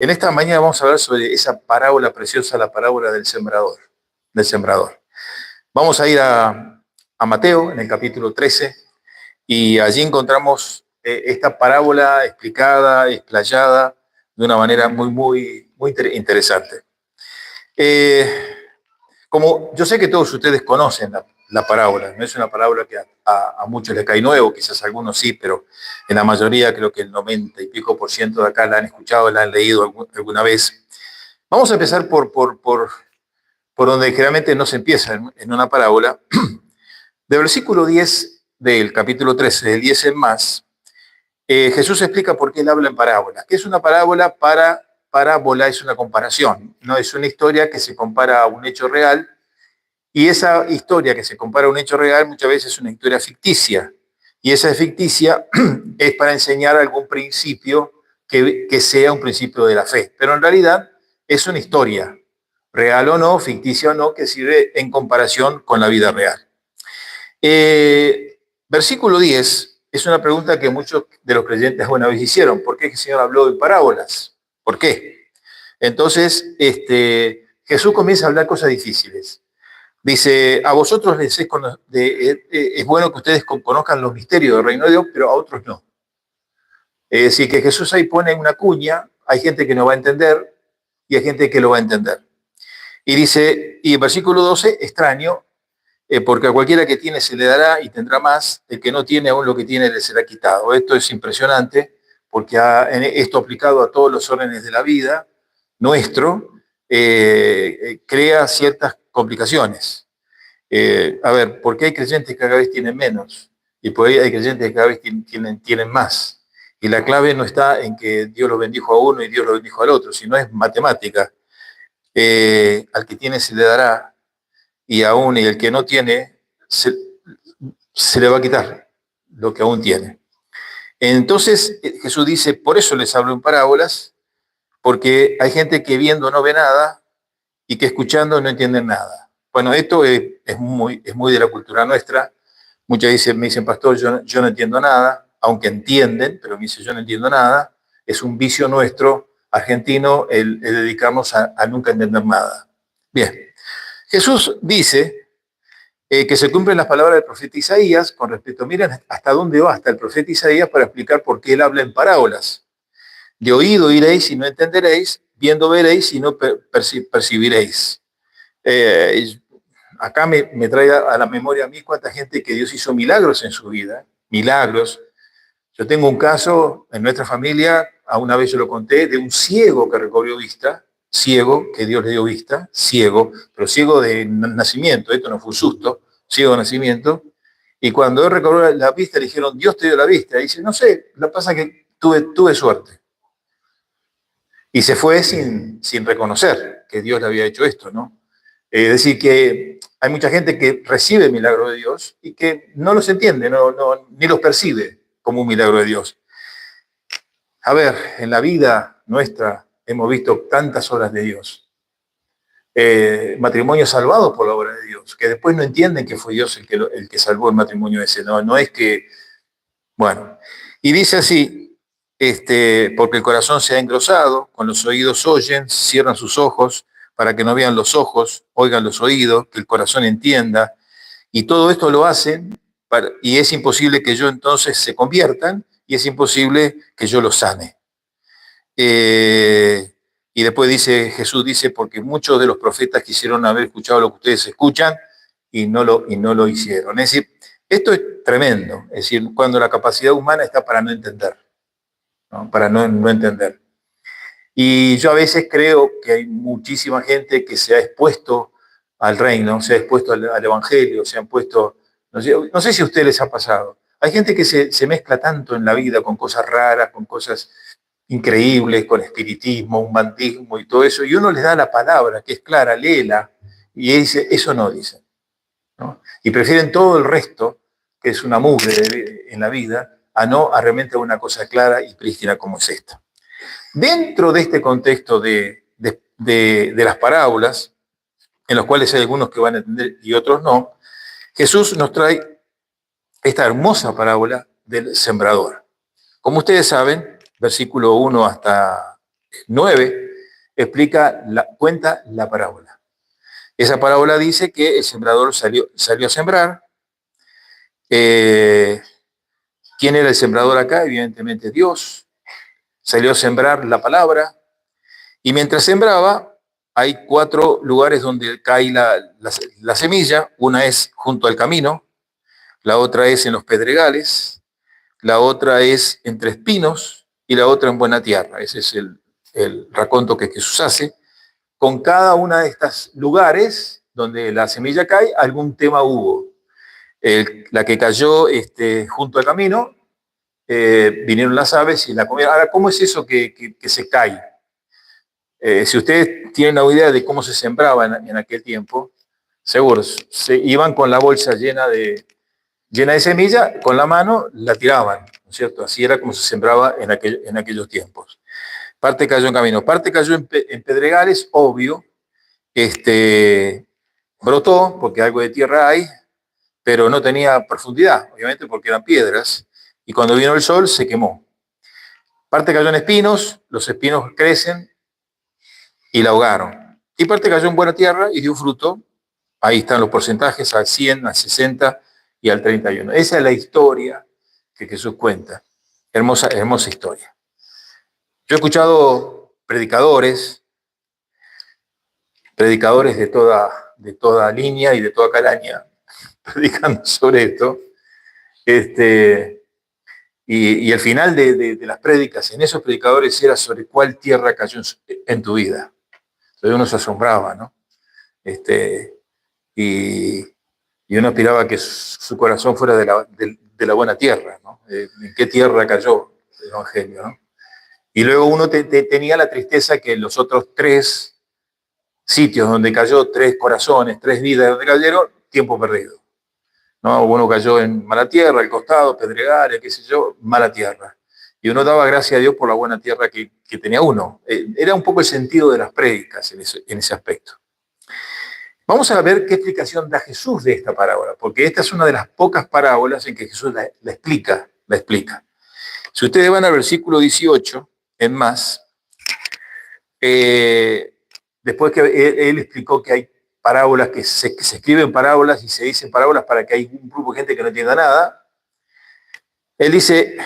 En esta mañana vamos a hablar sobre esa parábola preciosa, la parábola del sembrador, del sembrador. Vamos a ir a Mateo, en el capítulo 13, y allí encontramos esta parábola explicada, explayada, de una manera muy interesante. Eh, Como yo sé que todos ustedes conocen la parábola, no es una parábola que a muchos les cae nuevo, quizás a algunos sí, pero en la mayoría creo que el 90 y pico por ciento de acá la han escuchado, la han leído alguna vez. Vamos a empezar por donde generalmente no se empieza en una parábola. Del versículo 10 del capítulo 13, del 10 en más, Jesús explica por qué él habla en parábolas. ¿Qué es una parábola? Parábola es una comparación, no es una historia que se compara a un hecho real. Y esa historia que se compara a un hecho real muchas veces es una historia ficticia. Y esa ficticia es para enseñar algún principio que sea un principio de la fe. Pero en realidad es una historia, real o no, ficticia o no, que sirve en comparación con la vida real. Versículo 10 es una pregunta que muchos de los creyentes alguna vez hicieron. ¿Por qué el Señor habló de parábolas? ¿Por qué? Entonces, Jesús comienza a hablar cosas difíciles. Dice, a vosotros les es bueno que ustedes conozcan los misterios del reino de Dios, pero a otros no. Es decir, que Jesús ahí pone una cuña, hay gente que no va a entender y hay gente que lo va a entender. Y dice, y en versículo 12, extraño, porque a cualquiera que tiene se le dará y tendrá más, el que no tiene aún lo que tiene le será quitado. Esto es impresionante, porque esto aplicado a todos los órdenes de la vida nuestro, crea ciertas complicaciones. A ver, ¿por qué hay creyentes que cada vez tienen menos? Y por ahí hay creyentes que cada vez tienen más. Y la clave no está en que Dios lo bendijo a uno y Dios lo bendijo al otro, sino es matemática. Al que tiene se le dará, y aún y el que no tiene se le va a quitar lo que aún tiene. Entonces Jesús dice, por eso les hablo en parábolas, porque hay gente que viendo no ve nada y que escuchando no entienden nada. Bueno, esto es muy de la cultura nuestra. Muchas veces me dicen, pastor, yo no entiendo nada, aunque entienden, pero me dicen, yo no entiendo nada. Es un vicio nuestro argentino el dedicarnos a nunca entender nada. Bien, Jesús dice que se cumplen las palabras del profeta Isaías con respecto, miren hasta dónde va hasta el profeta Isaías para explicar por qué él habla en parábolas. De oído iréis y no entenderéis, viendo veréis y no percibiréis. Eh, Acá me trae a la memoria a mí cuánta gente que Dios hizo milagros en su vida, milagros. Yo tengo un caso en nuestra familia, a una vez yo lo conté, de un ciego que recobrió vista, ciego, que Dios le dio vista, ciego, pero ciego de nacimiento, esto no fue un susto, ciego de nacimiento, y cuando él recobró la vista le dijeron, Dios te dio la vista, y dice, no sé, lo que pasa es que tuve suerte. Y se fue sin reconocer que Dios le había hecho esto, ¿no? Es decir, que hay mucha gente que recibe el milagro de Dios y que no los entiende, ni los percibe como un milagro de Dios. A ver, en la vida nuestra hemos visto tantas obras de Dios, matrimonios salvados por la obra de Dios, que después no entienden que fue Dios el que salvó el matrimonio ese, no es que, bueno, y dice así, porque el corazón se ha engrosado, con los oídos oyen, cierran sus ojos, para que no vean los ojos, oigan los oídos, que el corazón entienda, y todo esto lo hacen, y es imposible que yo entonces se conviertan, y es imposible que yo los sane. Y después Jesús dice, porque muchos de los profetas quisieron haber escuchado lo que ustedes escuchan, y no lo hicieron. Es decir, esto es tremendo, es decir, cuando la capacidad humana está para no entender, ¿no? Para no entender. Y yo a veces creo que hay muchísima gente que se ha expuesto al reino, se ha expuesto al evangelio, se han puesto, no sé si a ustedes les ha pasado. Hay gente que se mezcla tanto en la vida con cosas raras, con cosas increíbles, con espiritismo, umbandismo y todo eso, y uno les da la palabra, que es clara, léela, y dice, eso no dice, ¿no? Y prefieren todo el resto, que es una mugre en la vida, a realmente una cosa clara y prístina como es esta. Dentro de este contexto de las parábolas, en los cuales hay algunos que van a entender y otros no, Jesús nos trae esta hermosa parábola del sembrador. Como ustedes saben, versículo 1 hasta 9 cuenta la parábola. Esa parábola dice que el sembrador salió a sembrar. ¿Quién era el sembrador acá? Evidentemente Dios. Salió a sembrar la palabra. Y mientras sembraba, hay 4 lugares donde cae la semilla. Una es junto al camino, la otra es en los pedregales, la otra es entre espinos y la otra en buena tierra. Ese es el raconto que Jesús hace. Con cada una de estos lugares donde la semilla cae, algún tema hubo. La que cayó junto al camino, vinieron las aves y la comieron. Ahora, ¿cómo es eso que se cae? Si ustedes tienen una idea de cómo se sembraba en aquel tiempo, seguro, se iban con la bolsa llena de semilla, con la mano la tiraban, ¿no es cierto? Así era como se sembraba en aquellos tiempos. Parte cayó en camino, parte cayó en pedregales, obvio, brotó, porque algo de tierra hay, pero no tenía profundidad, obviamente porque eran piedras, y cuando vino el sol se quemó. Parte cayó en espinos, los espinos crecen y la ahogaron. Y parte cayó en buena tierra y dio fruto. Ahí están los porcentajes, al 100, al 60 y al 31. Esa es la historia que Jesús cuenta. Hermosa, hermosa historia. Yo he escuchado predicadores de toda línea y de toda calaña predicando sobre esto. Y el final de las prédicas en esos predicadores era sobre cuál tierra cayó en tu vida. Entonces uno se asombraba, ¿no? Y uno aspiraba que su corazón fuera de la buena tierra, ¿no? ¿En qué tierra cayó el Evangelio, ¿no? Y luego uno tenía la tristeza que los otros 3 sitios donde cayó, 3 corazones, 3 vidas donde cayeron, tiempo perdido, ¿no? Uno cayó en mala tierra, al costado, pedregales, qué sé yo, mala tierra. Y uno daba gracias a Dios por la buena tierra que tenía uno. Era un poco el sentido de las prédicas en ese aspecto. Vamos a ver qué explicación da Jesús de esta parábola, porque esta es una de las pocas parábolas en que Jesús la explica. Si ustedes van al versículo 18, en más, después que él explicó que hay parábolas que se escriben parábolas y se dicen parábolas para que hay un grupo de gente que no entienda nada, él dice,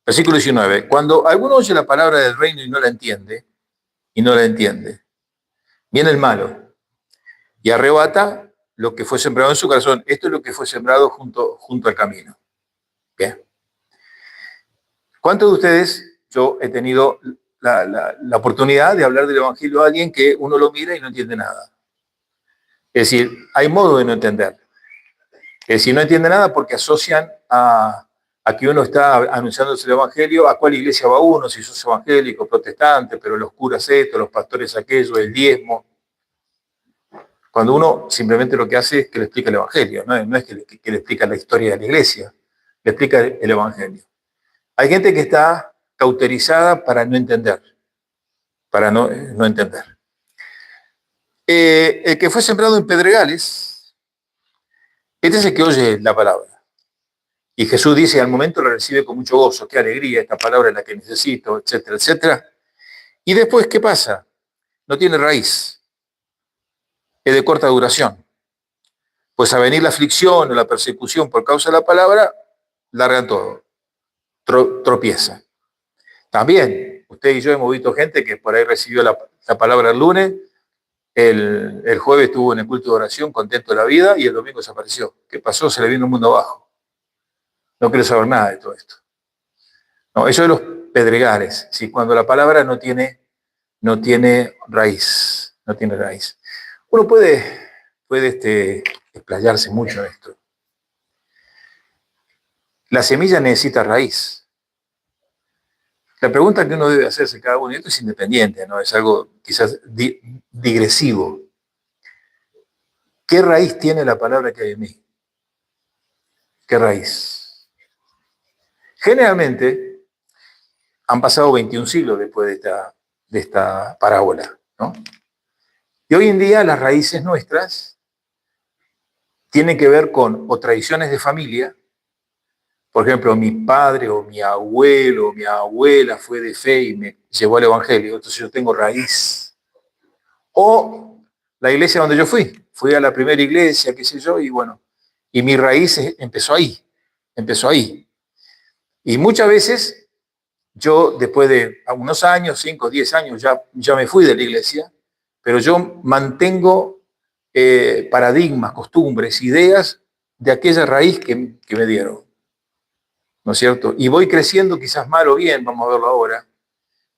versículo 19, cuando alguno oye la palabra del reino y no la entiende, viene el malo y arrebata lo que fue sembrado en su corazón. Esto es lo que fue sembrado junto al camino. Bien. ¿Cuántos de ustedes, yo he tenido la oportunidad de hablar del Evangelio a alguien que uno lo mira y no entiende nada? Es decir, hay modo de no entender. Es decir, no entiende nada porque asocian a que uno está anunciándose el Evangelio, a cuál iglesia va uno, si sos evangélico, protestante, pero los curas esto, los pastores aquello, el diezmo. Cuando uno simplemente lo que hace es que le explica el Evangelio, no es que le explica la historia de la iglesia, le explica el Evangelio. Hay gente que está cauterizada para no entender, no entender. El que fue sembrado en pedregales, este es el que oye la palabra. Y Jesús dice, al momento la recibe con mucho gozo, qué alegría, esta palabra es la que necesito, etcétera, etcétera. Y después, ¿qué pasa? No tiene raíz, es de corta duración. Pues a venir la aflicción o la persecución por causa de la palabra, largan todo, tropieza. También, usted y yo hemos visto gente que por ahí recibió la palabra el lunes, el jueves estuvo en el culto de oración, contento de la vida, y el domingo desapareció. ¿Qué pasó? Se le vino el mundo abajo. No quiere saber nada de todo esto. No, eso de los pedregales, ¿sí? Cuando la palabra no tiene raíz, Uno puede explayarse mucho en esto. La semilla necesita raíz. La pregunta que uno debe hacerse cada uno, y esto es independiente, ¿no? Es algo quizás digresivo. ¿Qué raíz tiene la palabra que hay en mí? ¿Qué raíz? Generalmente han pasado 21 siglos después de esta parábola, ¿no? Y hoy en día las raíces nuestras tienen que ver con o tradiciones de familia, Por ejemplo, mi padre o mi abuelo o mi abuela fue de fe y me llevó al Evangelio, entonces yo tengo raíz. O la iglesia donde yo fui a la primera iglesia, qué sé yo, y bueno, y mi raíz empezó ahí. Y muchas veces yo, después de unos años, 5, 10 años, ya me fui de la iglesia, pero yo mantengo paradigmas, costumbres, ideas de aquella raíz que me dieron, ¿no es cierto? Y voy creciendo quizás mal o bien, vamos a verlo ahora,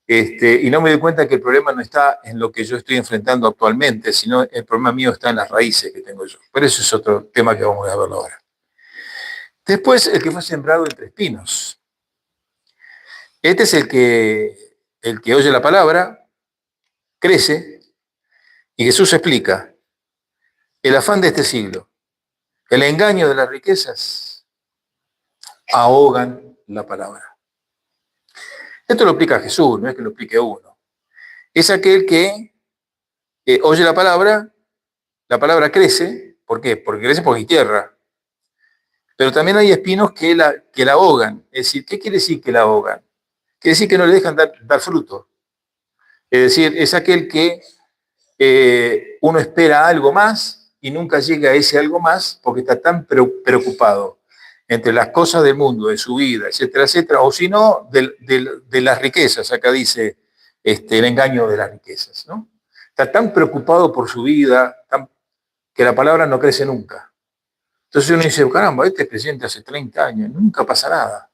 y no me doy cuenta que el problema no está en lo que yo estoy enfrentando actualmente, sino el problema mío está en las raíces que tengo yo. Pero eso es otro tema que vamos a verlo ahora. Después, el que fue sembrado entre espinos. Este es el que oye la palabra, crece, y Jesús explica el afán de este siglo, el engaño de las riquezas, ahogan la palabra. Esto lo explica Jesús, no es que lo explique uno. Es aquel que oye la palabra crece. ¿Por qué? Porque crece porque hay tierra. Pero también hay espinos que la ahogan. Es decir, ¿qué quiere decir que la ahogan? Quiere decir que no le dejan dar fruto. Es decir, es aquel que uno espera algo más y nunca llega a ese algo más porque está tan preocupado entre las cosas del mundo, de su vida, etcétera, etcétera, o si no, de las riquezas. Acá dice el engaño de las riquezas, ¿no? Está tan preocupado por su vida que la palabra no crece nunca. Entonces uno dice, caramba, este es creyente hace 30 años, nunca pasa nada.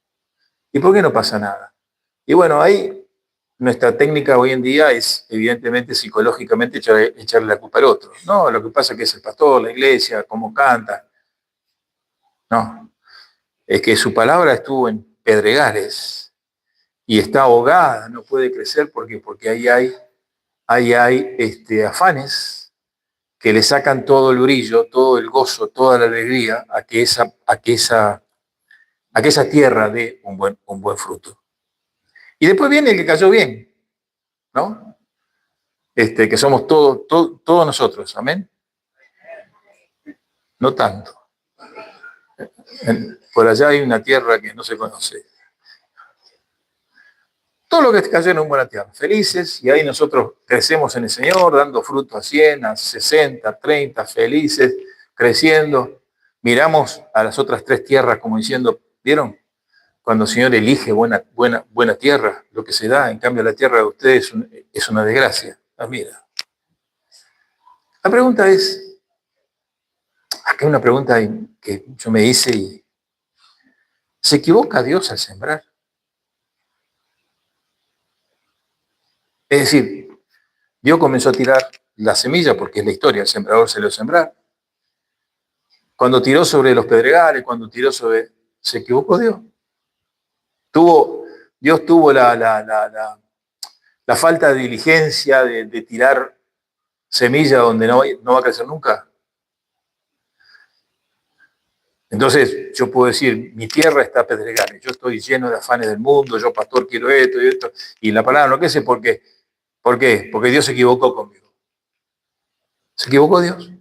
¿Y por qué no pasa nada? Y bueno, ahí nuestra técnica hoy en día es, evidentemente, psicológicamente echarle la culpa al otro. No, lo que pasa es que es el pastor, la iglesia, cómo canta. No, es que su palabra estuvo en pedregales y está ahogada, no puede crecer porque ahí hay afanes que le sacan todo el brillo, todo el gozo, toda la alegría a que esa tierra dé un buen fruto. Y después viene el que cayó bien, ¿no? Que somos todos nosotros, amén. No tanto. Por allá hay una tierra que no se conoce. Todo lo que cayó en una buena tierra, felices, y ahí nosotros crecemos en el Señor, dando fruto a 100, a 60, a 30, felices, creciendo. Miramos a las otras 3 tierras como diciendo, ¿vieron? Cuando el Señor elige buena tierra, lo que se da, en cambio la tierra de ustedes es una desgracia. Ah, mira. La pregunta es, acá hay una pregunta que yo me hice y ¿se equivoca Dios al sembrar? Es decir, Dios comenzó a tirar la semilla, porque es la historia, el sembrador se lo sembrar. Cuando tiró sobre los pedregales, ¿se equivocó Dios? Dios tuvo la falta de diligencia de tirar semilla donde no va a crecer nunca. Entonces yo puedo decir, mi tierra está pedregales, yo estoy lleno de afanes del mundo, yo pastor quiero esto y esto, y la palabra no crece porque, ¿por qué? Porque Dios se equivocó conmigo. ¿Se equivocó Dios?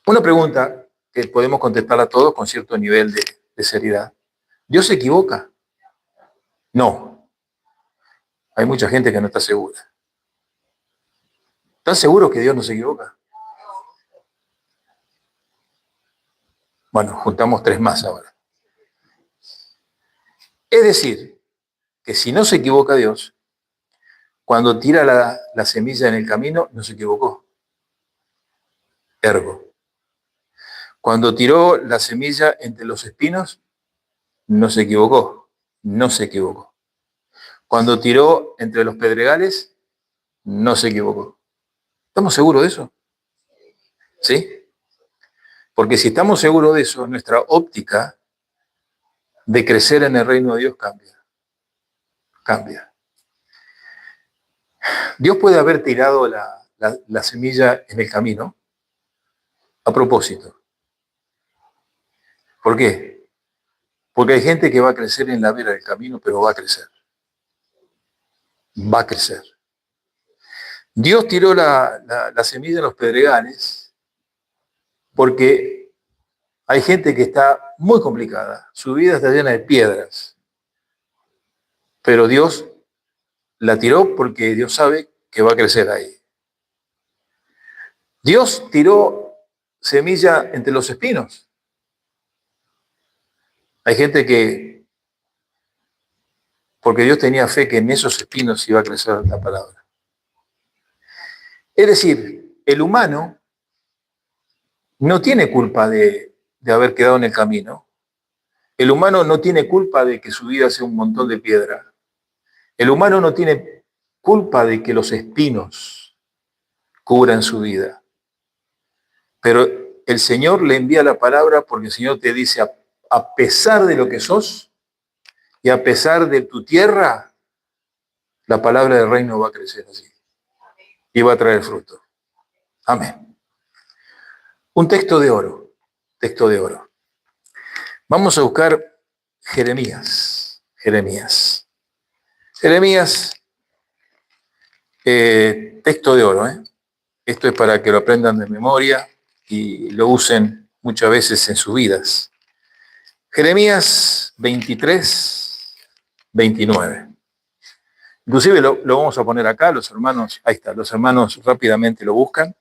Una pregunta que podemos contestar a todos con cierto nivel de seriedad. ¿Dios se equivoca? No. Hay mucha gente que no está segura. ¿Están seguros que Dios no se equivoca? Bueno, juntamos 3 más ahora. Es decir, que si no se equivoca Dios, cuando tira la semilla en el camino, no se equivocó. Ergo. Cuando tiró la semilla entre los espinos, no se equivocó. No se equivocó. Cuando tiró entre los pedregales, no se equivocó. ¿Estamos seguros de eso? ¿Sí? Porque si estamos seguros de eso, nuestra óptica de crecer en el reino de Dios cambia. Cambia. Dios puede haber tirado la semilla en el camino a propósito. ¿Por qué? Porque hay gente que va a crecer en la vera del camino, pero va a crecer. Va a crecer. Dios tiró la semilla en los pedregales porque Hay gente que está muy complicada, su vida está llena de piedras, pero Dios la tiró porque Dios sabe que va a crecer ahí. Dios tiró semilla entre los espinos. Hay gente que, porque Dios tenía fe que en esos espinos iba a crecer la palabra. Es decir, el humano no tiene culpa de haber quedado en el camino. El humano no tiene culpa de que su vida sea un montón de piedra. El humano no tiene culpa de que los espinos cubran su vida. Pero el Señor le envía la palabra porque el Señor te dice, a pesar de lo que sos y a pesar de tu tierra, la palabra del reino va a crecer así y va a traer fruto. Amén. Un texto de oro, texto de oro. Vamos a buscar Jeremías, texto de oro. Esto es para que lo aprendan de memoria y lo usen muchas veces en sus vidas. Jeremías 23, 29. Inclusive lo vamos a poner acá, los hermanos, ahí está, los hermanos rápidamente lo buscan.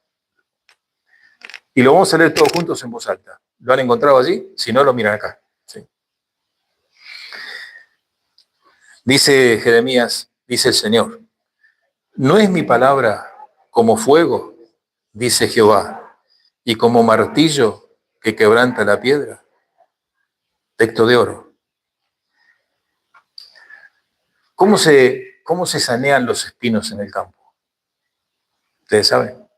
Y lo vamos a leer todos juntos en voz alta. ¿Lo han encontrado allí? Si no, lo miran acá. ¿Sí? Dice Jeremías, dice el Señor, ¿no es mi palabra como fuego, dice Jehová, y como martillo que quebranta la piedra? Texto de oro. ¿Cómo se sanean los espinos en el campo? Ustedes saben.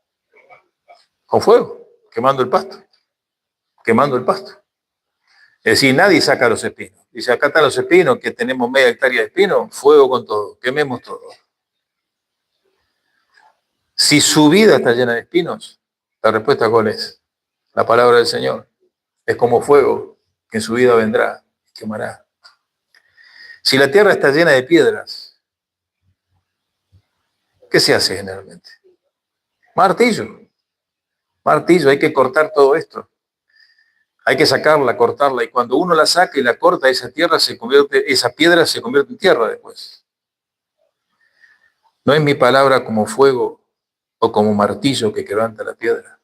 Con fuego, quemando el pasto. Quemando el pasto. Es decir, nadie saca los espinos. Dice, acá están los espinos, que tenemos media hectárea de espinos, fuego con todo, quememos todo. Si su vida está llena de espinos, la respuesta ¿cuál es? La palabra del Señor. Es como fuego que en su vida vendrá y quemará. Si la tierra está llena de piedras, ¿qué se hace generalmente? Martillo. Martillo, hay que cortar todo esto. Hay que sacarla, cortarla, y cuando uno la saca y la corta, esa piedra se convierte en tierra después. ¿No es mi palabra como fuego o como martillo que quebranta la piedra?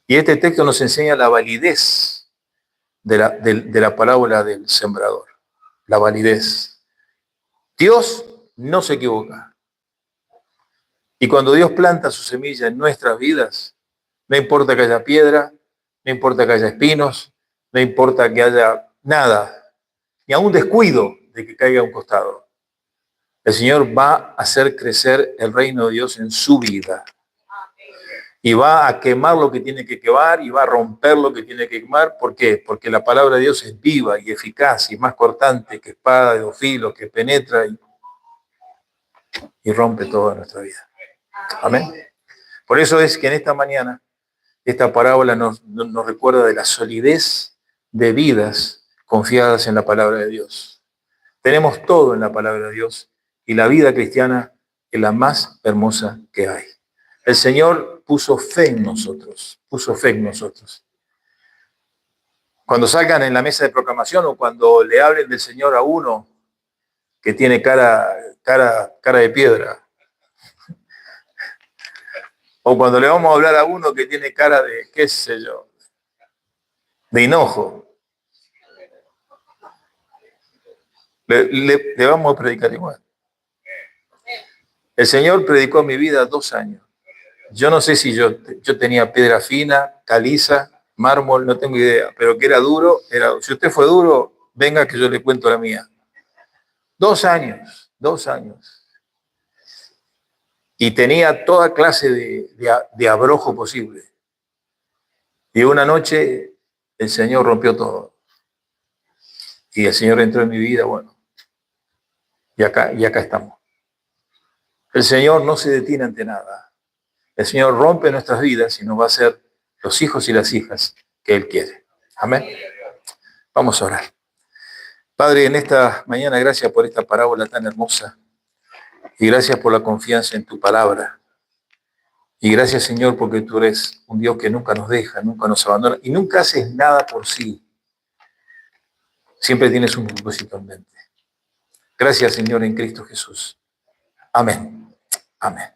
Y este texto nos enseña la validez de la parábola del sembrador. La validez. Dios no se equivoca. Y cuando Dios planta su semilla en nuestras vidas, no importa que haya piedra, no importa que haya espinos, no importa que haya nada, ni a un descuido de que caiga a un costado. El Señor va a hacer crecer el reino de Dios en su vida. Y va a quemar lo que tiene que quemar y va a romper lo que tiene que quemar. ¿Por qué? Porque la palabra de Dios es viva y eficaz y más cortante que espada de dos filos, que penetra y rompe toda nuestra vida. Amén. Por eso es que en esta mañana esta parábola nos recuerda de la solidez de vidas confiadas en la palabra de Dios. Tenemos todo en la palabra de Dios y la vida cristiana es la más hermosa que hay. El Señor puso fe en nosotros, Cuando salgan en la mesa de proclamación o cuando le hablen del Señor a uno que tiene cara de piedra, o cuando le vamos a hablar a uno que tiene cara de, qué sé yo, de enojo, le vamos a predicar igual. El Señor predicó mi vida 2 años. Yo no sé si yo tenía piedra fina, caliza, mármol, no tengo idea, pero que era duro, si usted fue duro, venga que yo le cuento la mía. 2 años. Y tenía toda clase de abrojo posible. Y una noche el Señor rompió todo. Y el Señor entró en mi vida, bueno, y acá estamos. El Señor no se detiene ante nada. El Señor rompe nuestras vidas y nos va a hacer los hijos y las hijas que Él quiere. Amén. Vamos a orar. Padre, en esta mañana, gracias por esta parábola tan hermosa y gracias por la confianza en tu palabra. Y gracias, Señor, porque tú eres un Dios que nunca nos deja, nunca nos abandona y nunca haces nada por sí. Siempre tienes un propósito en mente. Gracias, Señor, en Cristo Jesús. Amén. Amén.